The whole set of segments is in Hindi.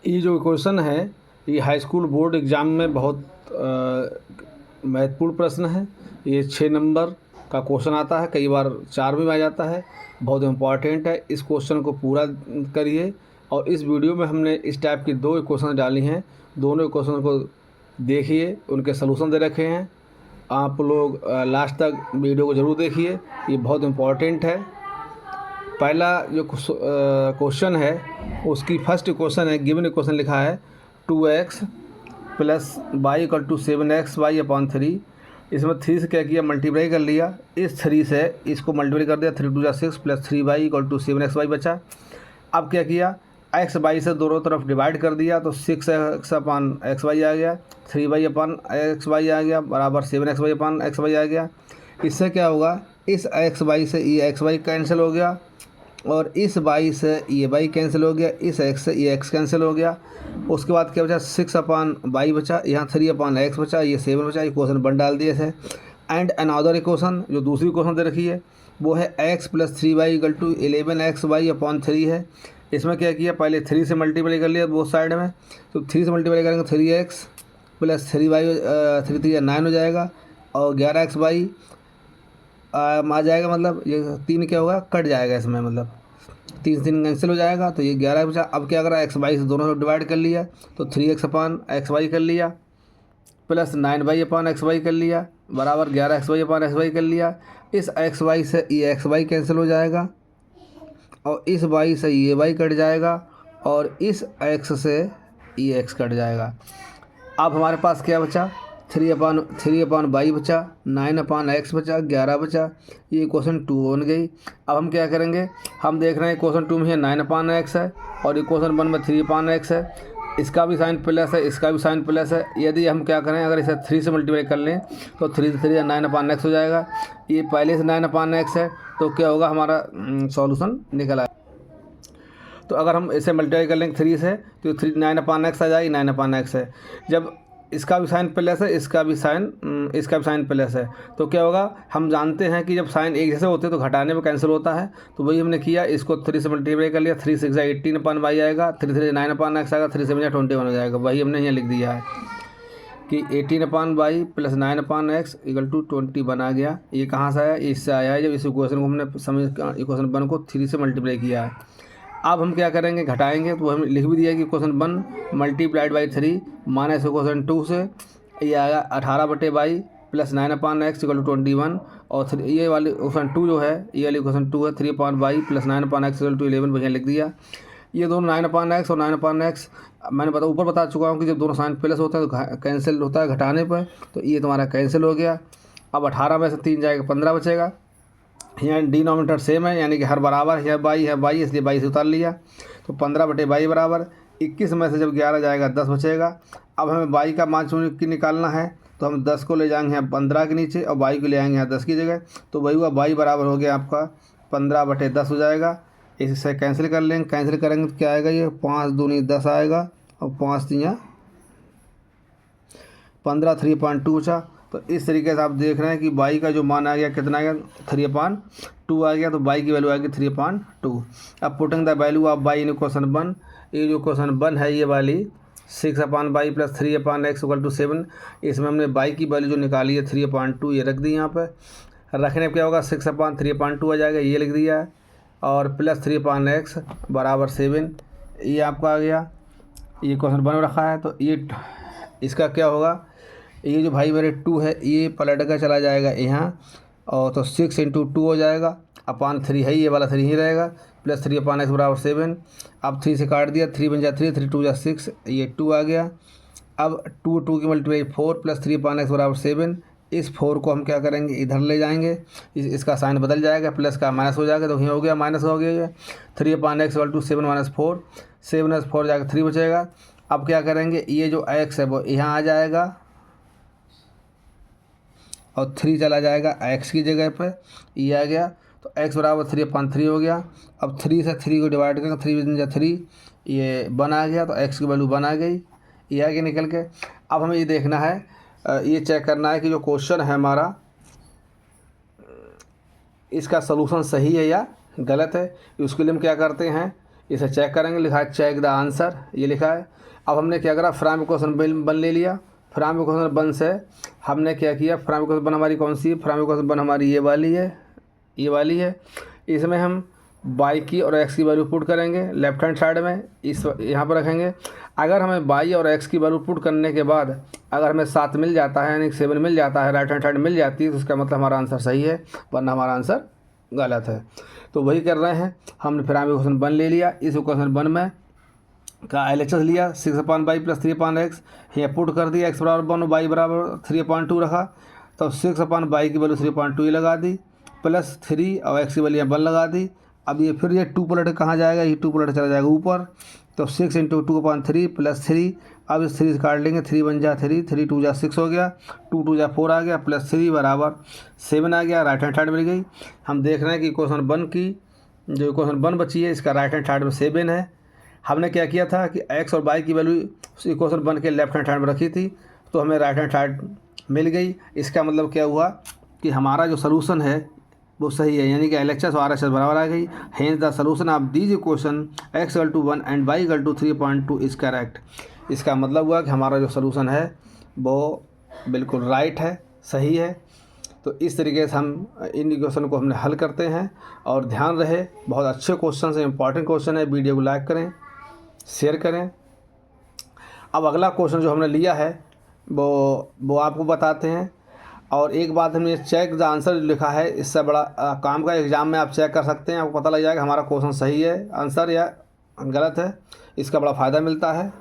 ये जो क्वेश्चन है ये हाई स्कूल बोर्ड एग्ज़ाम में बहुत महत्वपूर्ण प्रश्न है। ये 6 नंबर का क्वेश्चन आता है, कई बार 4 में आ जाता है, बहुत इम्पॉर्टेंट है। इस क्वेश्चन को पूरा करिए। और इस वीडियो में हमने इस टाइप की 2 क्वेश्चन डाली हैं, दोनों क्वेश्चन को देखिए, उनके सलूशन दे रखे हैं। आप लोग लास्ट तक वीडियो को ज़रूर देखिए, ये बहुत इम्पॉर्टेंट है। पहला जो क्वेश्चन है उसकी फर्स्ट क्वेश्चन है, गिवन क्वेश्चन लिखा है 2x plus y equal to 7xy upon 3। इसमें 3 से क्या किया, मल्टीप्लाई कर लिया। इस 3 से इसको मल्टीप्लाई कर दिया, 3 2 6 plus 3y equal to 7xy बचा। अब क्या किया, एक्स वाई से दोनों तरफ डिवाइड कर दिया तो 6x अपॉन xy आ गया, 3y अपॉन xy आ गया बराबर 7xy अपॉन xy आ गया। इससे क्या होगा, इस xy से ये xy कैंसिल हो गया और इस y से ये y कैंसिल हो गया, इस x से ये x कैंसिल हो गया। उसके बाद क्या बचा, 6 अपॉन y बचा, यहाँ 3 अपॉन x बचा, ये 7 बचा। इक्वेशन 1 डाल दिए थे। एंड अनदर इक्वेशन जो दूसरी इक्वेशन दे रखी है वो है x plus 3y equal to 11xy upon 3 है। इसमें क्या किया, पहले 3 से मल्टीप्लाई कर लिया बोथ साइड में, तो 3 से मल्टीप्लाई करेंगे 3x प्लस 3y 3 3 9 हो जाएगा और 11xy आ जाएगा। मतलब ये 3 क्या होगा, कट जाएगा इसमें, मतलब 3 से 3 कैंसिल हो जाएगा तो ये 11 बचा। अब क्या करा, एक्स वाई से दोनों को डिवाइड कर लिया तो 3x अपॉन xy कर लिया प्लस 9y अपॉन xy कर लिया बराबर 11xy अपॉन xy कर लिया। इस xy से ये xy कैंसिल हो जाएगा और इस y से ये y कट जाएगा और इस x से ये x कट जाएगा। अब हमारे पास क्या बचा, 3 अपॉन वाई बचा, 9 अपॉन एक्स बचा, 11 बचा। ये क्वेश्चन 2 बन गई। अब हम क्या करेंगे, हम देख रहे हैं क्वेश्चन 2 में है 9 अपॉन एक्स है और क्वेश्चन 1 में 3 अपॉन एक्स है। इसका भी साइन प्लस है, इसका भी साइन प्लस है। यदि हम क्या करें, अगर इसे 3 से मल्टीप्लाई कर लें तो 3 से 3 9 अपॉन एक्स हो जाएगा। ये पहले से 9 अपॉन एक्स है तो क्या होगा, हमारा सॉल्यूशन निकल आएगा। तो अगर हम इसे मल्टीप्लाई कर लेंगे 3 से तो 3 9 अपॉन एक्स आ जाएगी, 9 अपॉन एक्स है। जब इसका भी साइन प्लस है, इसका भी साइन प्लस है तो क्या होगा, हम जानते हैं कि जब साइन एक जैसे होते हैं तो घटाने में कैंसिल होता है। तो वही हमने किया, इसको 3 से मल्टीप्लाई कर लिया, 3 6 18 अपॉन वाई आएगा, 3 3 9 अपॉन एक्स आएगा, 3 7 21 हो जाएगा। वही हमने यहाँ लिख दिया है कि 18 upon y plus 9 upon x equal to 21 आ गया। ये कहाँ से आया, इससे आया है जब इस इक्वेशन को हमने इक्वेशन 1 को 3 से मल्टीप्लाई किया है। अब हम क्या करेंगे, घटाएंगे तो हम लिख भी दिया कि question 1 multiplied by 3 minus question 2 से ये आएगा 18/22 plus 9 upon x equal to 21 और ये वाली क्वेश्चन 2 जो है, ये वाली क्वेश्चन 2 है 3 upon y plus 9 upon x equal to 11 बढ़िया लिख दिया। ये दोनों 9 अपॉन एक्स और 9 अपॉन एक्स मैंने ऊपर बता चुका हूँ कि जब दोनों साइन प्लस होता है तो कैंसिल होता है घटाने पर, तो ये तुम्हारा कैंसिल हो गया। अब 18 में से 3 जाएगा 15 बचेगा। यहाँ डिनोमिनेटर सेम है यानी कि हर बराबर है, बाई इसलिए बाई से उतार लिया तो 15/22 बराबर 21 में से जब 11 जाएगा 10 बचेगा। अब हमें बाई का मान चुन के निकालना है तो हम 10 को ले जाएंगे यहाँ 15 के नीचे और बाई को ले आएंगे यहाँ 10 की जगह। तो वही हुआ, बाई बराबर हो गया आपका 15/10 हो जाएगा। इससे कैंसिल कर लेंगे, कैंसिल करेंगे तो क्या आएगा, ये 5 दूनी 10 आएगा और 5 3 15 3/2 बचा। तो इस तरीके से आप देख रहे हैं कि बाई का जो मान आ गया कितना आ गया, 3/2 आ गया। तो बाई की वैल्यू आ गई 3/2। अब putting the value of y in question 1, ये जो क्वेश्चन 1 है ये वाली 6 upon y plus 3 upon x equal to 7, इसमें हमने बाई की वैल्यू जो निकाली है 3/2 ये रख दी। यहाँ पर रखने पर क्या होगा, 6 अपॉन 3/2 आ जाएगा, ये लिख दिया है और प्लस 3 अपॉन एक्स बराबर 7 ये आपका आ गया। ये क्वेश्चन 1 में रखा है तो ये इसका क्या होगा, ये जो भाई मेरे 2 है ये पलट कर चला जाएगा यहाँ और तो 6 × 2 हो जाएगा अपॉन 3 है, ये वाला 3 ही रहेगा प्लस 3 अपॉन एक्स बराबर 7। अब 3 से काट दिया, 3 बन जा 3 3 2 जा 6, ये 2 आ गया। अब 2 की मल्टीप्लाई 4 प्लस 3 अपॉन एक्स बराबर 7। इस 4 को हम क्या करेंगे, इधर ले जाएंगे, इसका साइन बदल जाएगा, प्लस का माइनस हो जाएगा तो ये हो गया माइनस हो गया। ये 3 अपॉन एक्स इक्वल टू 7 - 4, 7 - 4 जाकर 3 बचेगा। अब क्या करेंगे, ये जो एक्स है वो यहाँ आ जाएगा और 3 चला जाएगा x की जगह पर, ये आ गया तो x बराबर 3/3 हो गया। अब 3 से 3 को डिवाइड करेंगे, 3 × 3 ये 1 आ गया तो x की वैल्यू 1 आ गई, ये आ गया निकल के। अब हमें ये देखना है, ये चेक करना है कि जो क्वेश्चन है हमारा इसका सलूशन सही है या गलत है। उसके लिए हम क्या करते हैं, इसे चेक करेंगे, लिखा है चेक द आंसर, ये लिखा है। अब हमने क्या करा, फ्रॉम क्वेश्चन वन ले लिया। फ्रॉम क्वेश्चन वन से हमने क्या किया, फ्रॉम क्वेश्चन वन हमारी कौन सी है, फ्रॉम क्वेश्चन वन हमारी ये वाली है, ये वाली है। इसमें हम y की और x की वैल्यू पुट करेंगे लेफ्ट हैंड साइड में, इस यहाँ पर रखेंगे। अगर हमें y और x की वैल्यू पुट करने के बाद अगर हमें 7 मिल जाता है, यानी 7 मिल जाता है, राइट हैंड साइड मिल जाती है, तो इसका मतलब हमारा आंसर सही है, वरना हमारा आंसर गलत है। तो वही कर रहे हैं, हमने फिर हमें क्वेश्चन वन ले लिया। इस क्वेश्चन वन में का LHS लिया 6/y + 3/x, यहाँ पुट कर दिया, x बराबर 1 y बराबर 3/2 रखा, तो 6/y की वैल्यू 3.2 लगा दी, प्लस 3 और x की वैल्यू 1 लगा दी। अब ये फिर ये 2 पलट कहाँ जाएगा, ये 2 पलट चला जाएगा ऊपर, तो 6 × 2/3 + 3। अब इस 3 से काट लेंगे, 3 × 1 = 3, 3 × 2 = 6 हो गया, 2 × 2 = 4 आ गया, प्लस 3 बराबर 7 आ गया, राइट हैंड साइड मिल गई। हम देख रहे हैं कि क्वेश्चन वन की जो क्वेश्चन वन बची है, इसका राइट हैंड साइड में 7 है। हमने क्या किया था कि x और y की वैल्यू इक्वेशन वन के लेफ्ट हैंड साइड में रखी थी, तो हमें राइट हैंड साइड मिल गई। इसका मतलब क्या हुआ कि हमारा जो सलूशन है वो सही है, यानी कि LHS और RHS बराबर आ गई। Hence the solution of these equation x = 1 and y = 3.2 is correct. इसका मतलब हुआ कि हमारा जो सलूशन है वो बिल्कुल राइट है, सही है। तो इस तरीके से हम इन इक्वेशन को हमने हल करते हैं। और ध्यान रहे, बहुत अच्छे क्वेश्चन है, इंपॉर्टेंट क्वेश्चन है। वीडियो को लाइक करें, शेयर करें। अब अगला क्वेश्चन जो हमने लिया है वो आपको बताते हैं। और एक बात, हमने चेक द आंसर लिखा है, इससे बड़ा काम का एग्ज़ाम में आप चेक कर सकते हैं, आपको पता लग जाएगा हमारा क्वेश्चन सही है आंसर या गलत है, इसका बड़ा फ़ायदा मिलता है।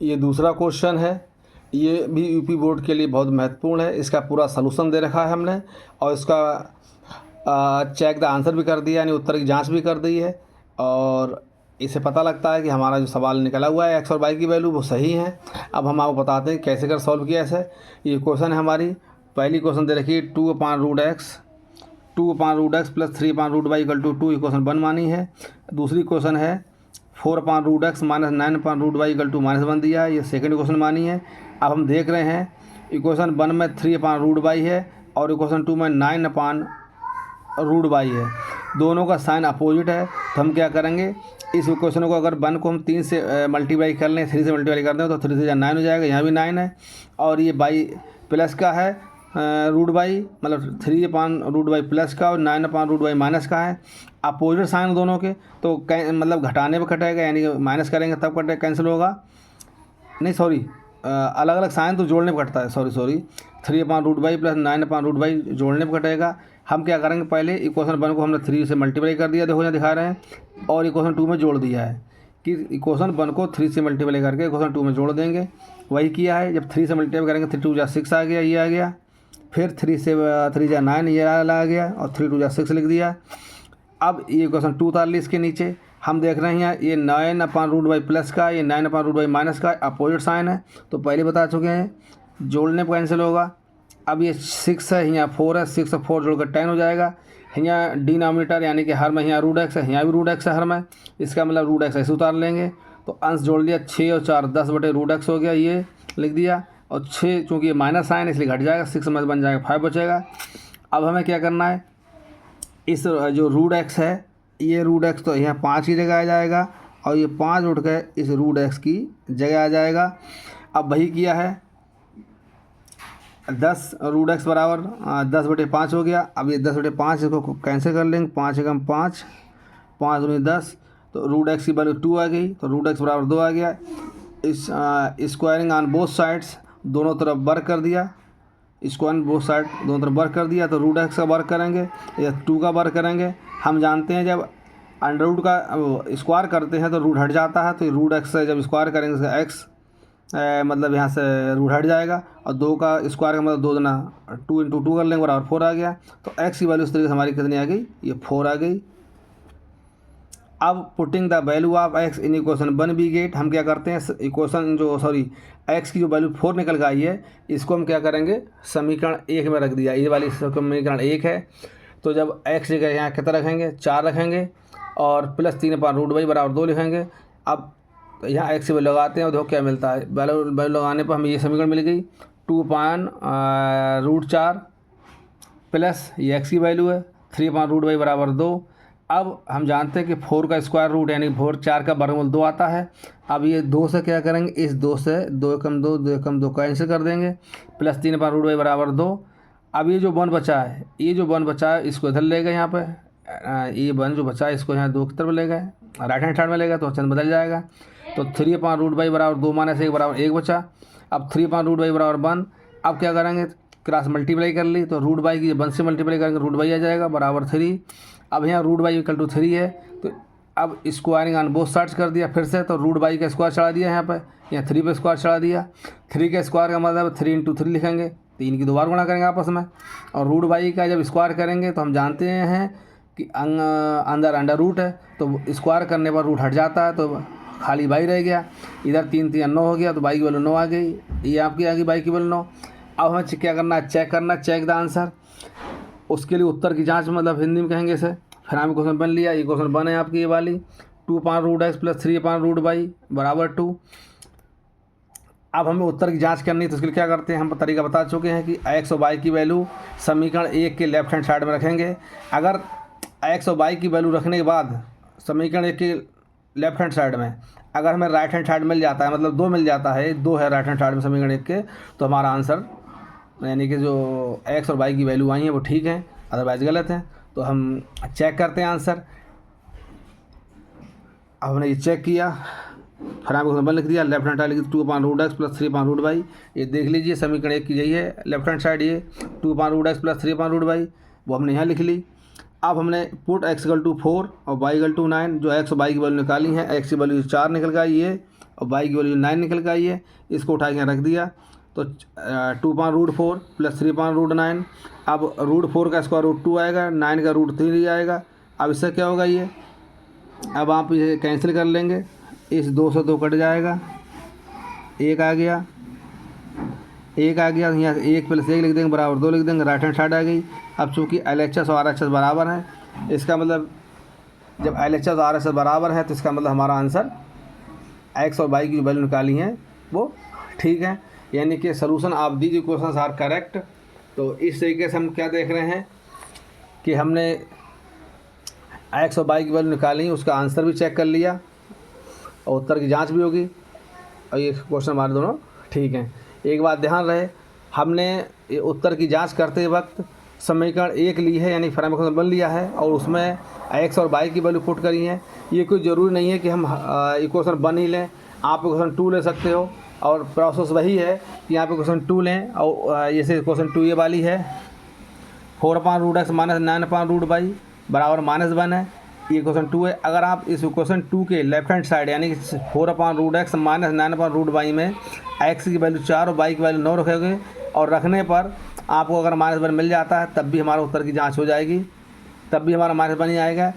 ये दूसरा क्वेश्चन है, ये भी यूपी बोर्ड के लिए बहुत महत्वपूर्ण है। इसका पूरा सलूशन दे रखा है हमने, और इसका चेक द आंसर भी कर दिया, यानी उत्तर की जांच भी कर दी है। और इससे पता लगता है कि हमारा जो सवाल निकला हुआ है x और y की वैल्यू वो सही है। अब हम आपको बताते हैं कैसे कर सॉल्व किया ऐसे। ये क्वेश्चन है हमारी, पहली क्वेश्चन दे रखी है 2/√x + 3/√y = 2, ये क्वेश्चन वन मानी है। दूसरी क्वेश्चन है 4/√x - 9/√y = -1 दिया है, ये सेकंड क्वेश्चन मानी है। अब हम देख रहे हैं इक्वेशन वन में 3/√y है और इक्वेशन टू में 9/√y है, दोनों का साइन अपोजिट है। तो हम क्या करेंगे, इस इक्वेशन को अगर वन को हम 3 से मल्टीप्लाई कर लें, 3 से मल्टीप्लाई कर दें, तो 3 से 9 हो जाएगा, यहाँ भी 9 है। और ये बाई प्लस का है √y, मतलब 3/√y प्लस का और 9/√y माइनस का है। अपोजिट साइन दोनों के, तो मतलब घटाने पर कटेगा, यानी कि माइनस करेंगे तब कटेगा, कैंसिल होगा। नहीं सॉरी, अलग अलग साइन तो जोड़ने पर कटता है, सॉरी 3/√y + 9/√y जोड़ने पर कटेगा। हम क्या करेंगे, पहले इक्वेशन वन को हमने 3 से मल्टीप्लाई कर दिया, देखो यहाँ दिखा रहे हैं, और इक्वेशन टू में जोड़ दिया है कि इक्वेशन वन को 3 से मल्टीप्लाई करके इक्वेशन टू में जोड़ देंगे। वही किया है, जब 3 से मल्टीप्लाई करेंगे 3 × 2 = 6 आ गया, ये आ गया। फिर 3 से 3 × 9 ये आ गया, और 3 × 2 = 6 लिख दिया। अब ये इक्वेशन टू उतार ली इसके नीचे। हम देख रहे हैं ये 9/√y प्लस का, ये 9/√y माइनस का अपोजिट साइन है, तो पहले बता चुके हैं, जोड़ने पर कैंसिल होगा। अब ये 6 है, यहाँ 4 है, 6 और 4 जोड़कर 10 हो जाएगा। यहाँ डिनोमिनेटर यानी कि हर में यहाँ √x है, यहाँ भी √x है हर में, इसका मतलब √x ऐसे उतार लेंगे। तो अंश जोड़ लिया, 6 और 4 10/√x हो गया, ये लिख दिया। और 6 चूँकि ये माइनस साइन इसलिए घट जाएगा, 6 में बन जाएगा 5 बचेगा। अब हमें क्या करना है, इस जो √x है, ये √x तो यहाँ 5 की जगह आ जाएगा, और ये 5 उठ के इस √x की जगह आ जाएगा। अब वही किया है, 10 √x बराबर 10/5 हो गया। अब ये 10/5 इसको कैंसिल कर लेंगे, 5 × 5 5 × 10, तो √x की वैल्यू 2 आ गई, तो √x बराबर 2 आ गया। इस स्क्वायरिंग ऑन बोथ साइड्स, दोनों तरफ वर्क कर दिया, स्क्वायर बोथ साइड दोनों तरफ वर्क कर दिया, तो √x का वर्क करेंगे या 2 का वर्क करेंगे। हम जानते हैं जब अंडर का स्क्वायर करते हैं तो रूट हट जाता है, तो √x से जब स्क्वायर करेंगे इसका x मतलब यहाँ से रूट हट जाएगा, और 2 का स्क्वायर का मतलब 2 दूना 2 × 2 कर लेंगे बराबर 4 आ गया। तो x की वैल्यू इस तरीके से हमारी कितनी आ गई, ये 4 आ गई। अब putting the value of x in equation one we get, हम क्या करते हैं, इक्वेशन जो x की जो वैल्यू 4 निकल के आई है, इसको हम क्या करेंगे, समीकरण 1 में रख दिया, ये वाली समीकरण 1 है। तो जब x जगह यहाँ कितना रखेंगे, 4 रखेंगे, और प्लस 3/√y बराबर 2 लिखेंगे। अब यहाँ x की वैल्यू लगाते हैं और देखो क्या मिलता है, वैल्यू लगाने पर हमें ये समीकरण मिल गई, 2/√4 प्लस ये x की वैल्यू है 3/√y बराबर 2, अब हम जानते हैं कि 4 का स्क्वायर रूट यानी 4 का वर्गमूल 2 आता है। अब ये 2 से क्या करेंगे, इस 2 से 2 एकम 2 2 एकम 2 कैंसिल कर देंगे, प्लस 3 पर रूट बाई बराबर 2। अब ये जो 1 बचा है, ये जो 1 बचा है इसको इधर ले गए, यहाँ पे ये 1 जो बचा है इसको यहाँ 2 की तरफ ले गए, राइट हैंड साइड में ले गए तो चंद बदल जाएगा। तो 3 अपॉन रूट बाई बराबर 2 माइनस 1 बराबर 1 बचा। अब 3 अपॉन रूट बाई बराबर 1। अब क्या करेंगे, क्रॉस मल्टीप्लाई कर ली तो रूट बाई की 1 से मल्टीप्लाई करेंगे रूट बाई आ जाएगा बराबर 3। अब यहाँ रूट बाई इक्वल टू 3 है, तो अब स्क्वायरिंग ऑन बोथ साइड्स कर दिया फिर से, तो रूट बाई का स्क्वायर चढ़ा दिया यहाँ पे, यहाँ 3 पे स्क्वायर चढ़ा दिया। 3 का स्क्वायर का मतलब 3 इंटू 3 लिखेंगे, 3 की 2 बार गुणा करेंगे आपस में। और रूट बाई का जब स्क्वायर करेंगे तो हम जानते हैं कि अंदर अंडर रूट है, तो स्क्वायर करने पर रूट हट जाता है, तो खाली बाई रह गया। इधर 3 3 9 हो गया, तो बाई की वैल्यू 9 आ गई, ये आपकी आ गई बाई की वैल्यू 9। अब हमें क्या करना है, चेक करना, चेक द आंसर। उसके लिए उत्तर की जांच मतलब हिंदी में कहेंगे इसे। फिर हमें क्वेश्चन बन लिया, ये क्वेश्चन बने आपकी ये वाली 2 upon root x plus 3 upon root y बराबर 2। अब हमें उत्तर की जांच करनी है, तो उसके लिए क्या करते हैं, हम तरीका बता चुके हैं कि एक्स और वाई की वैल्यू समीकरण 1 के लेफ्ट हैंड साइड में रखेंगे। अगर एक्स और वाई की वैल्यू रखने के बाद समीकरण 1 के लेफ्ट हैंड साइड में अगर हमें राइट हैंड साइड मिल जाता है, मतलब 2 मिल जाता है, 2 है राइट हैंड साइड में समीकरण 1 के, तो हमारा आंसर यानी कि जो एक्स और वाई की वैल्यू आई हैं वो ठीक है, अदरवाइज गलत है। तो हम चेक करते हैं आंसर। अब हमने ये चेक किया, फिर हमको नंबर लिख दिया, लेफ्ट हैंड साइड लिखी 2 upon root x plus 3 upon root y. ये देख लीजिए समीकरण 1 की यही है, लेफ्ट हैंड साइड ये 2 upon root x plus 3 upon root y, वो हमने यहाँ लिख ली। अब हमने पुट एक्स इक्वल टू 4 और वाई इक्वल टू 9, जो एक्स और वाई की वैल्यू निकाली है, एक्स की वैल्यू 4 निकल के आई है और वाई की वैल्यू 9 निकल के आई है, इसको उठा के रख दिया। तो 2 upon root 4 plus 3 upon root 9। अब रूट 4 का स्क्वायर रूट 2 आएगा, 9 का रूट 3 आएगा। अब इससे क्या होगा, ये अब आप इसे कैंसिल कर लेंगे, इस 2 से 2 कट जाएगा, 1 आ गया, 1 आ गया, यहाँ 1 प्लस 1 लिख देंगे बराबर 2 लिख देंगे, राइट हैंड साइड आ गई। अब चूँकि LHS और RHS बराबर है, इसका मतलब जब LHS और RHS बराबर है तो इसका मतलब हमारा आंसर एक्स और वाई की जो वैल्यू निकाली है वो ठीक है, यानी कि solution of these equations are correct. तो इस तरीके से हम क्या देख रहे हैं कि हमने एक्स और वाई की वैल्यू निकाली, उसका आंसर भी चेक कर लिया और उत्तर की जांच भी होगी, और ये क्वेश्चन हमारे दोनों ठीक हैं। एक बात ध्यान रहे, हमने ये उत्तर की जांच करते वक्त समीकरण 1 ली है, यानी फ्रेम क्वेश्चन बन लिया है, और उसमें एक्स और वाई की वैल्यू पुट करी है। ये कोई ज़रूरी नहीं है कि हम इक्वेशन 1 ही लें, आप इक्वेशन 2 ले सकते हो, और प्रोसेस वही है कि यहाँ पे क्वेश्चन 2 लें, और जैसे क्वेश्चन 2 ये वाली है 4 upon root x minus 9 upon root y बराबर -1 है, ये क्वेश्चन 2 है। अगर आप इस क्वेश्चन 2 के लेफ्ट हैंड साइड यानी कि 4 upon root x minus 9 upon root y में एक्स की वैल्यू 4 और वाई की वैल्यू 9 रखोगे, और रखने पर आपको अगर -1 मिल जाता है, तब भी हमारा उत्तर की जांच हो जाएगी, तब भी हमारा -1 ही आएगा।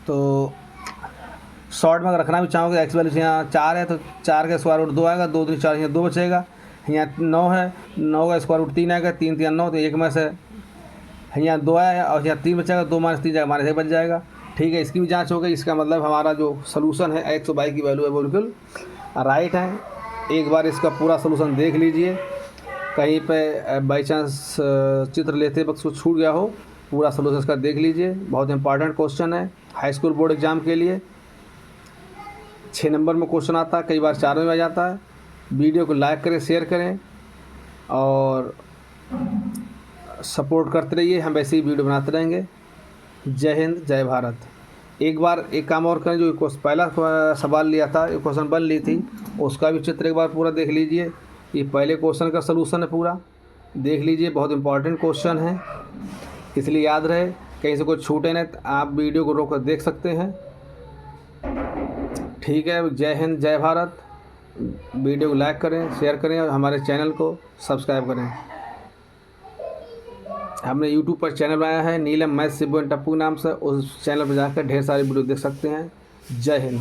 तो शॉर्ट में अगर रखना भी चाहोगे, एक्स वैल्यू यहाँ 4 है तो 4 का स्क्वायर रूट 2 आएगा, 2 3 4 यहाँ 2 बचेगा, यहाँ 9 है, 9 का स्क्वायर रूट 3 आएगा, 3 3 9, तो 1 में से यहाँ 2 आया और यहाँ 3 बचेगा, 2 - 3 जाएगा, -1 बच जाएगा। ठीक है, इसकी भी जांच हो गई। इसका मतलब हमारा जो सोल्यूशन है एक्स और वाई की वैल्यू है वो बिल्कुल राइट है। एक बार इसका पूरा सोल्यूशन देख लीजिए, कहीं पे बाई चांस चित्र लेते वक्त कुछ छूट गया हो, पूरा सोल्यूशन इसका देख लीजिए। बहुत इंपॉर्टेंट क्वेश्चन है हाई स्कूल बोर्ड एग्ज़ाम के लिए। 6 नंबर में क्वेश्चन आता है, कई बार 4 में आ जाता है। वीडियो को लाइक करें, शेयर करें और सपोर्ट करते रहिए, हम वैसे ही वीडियो बनाते रहेंगे। जय हिंद, जय भारत। एक बार एक काम और करें, जो पहला सवाल लिया था, क्वेश्चन बन ली थी, उसका भी चित्र एक बार पूरा देख लीजिए। ये पहले क्वेश्चन का सलूशन है, पूरा देख लीजिए, बहुत इंपॉर्टेंट क्वेश्चन है, इसलिए याद रहे, कहीं से कुछ छूटे नहीं, आप वीडियो को रोक कर देख सकते हैं। ठीक है, जय हिंद, जय भारत। वीडियो को लाइक करें, शेयर करें और हमारे चैनल को सब्सक्राइब करें। हमने यूट्यूब पर चैनल बनाया है नीलम मैथ शिबू एंड टप्पू नाम से, उस चैनल पर जाकर ढेर सारी वीडियो देख सकते हैं। जय हिंद।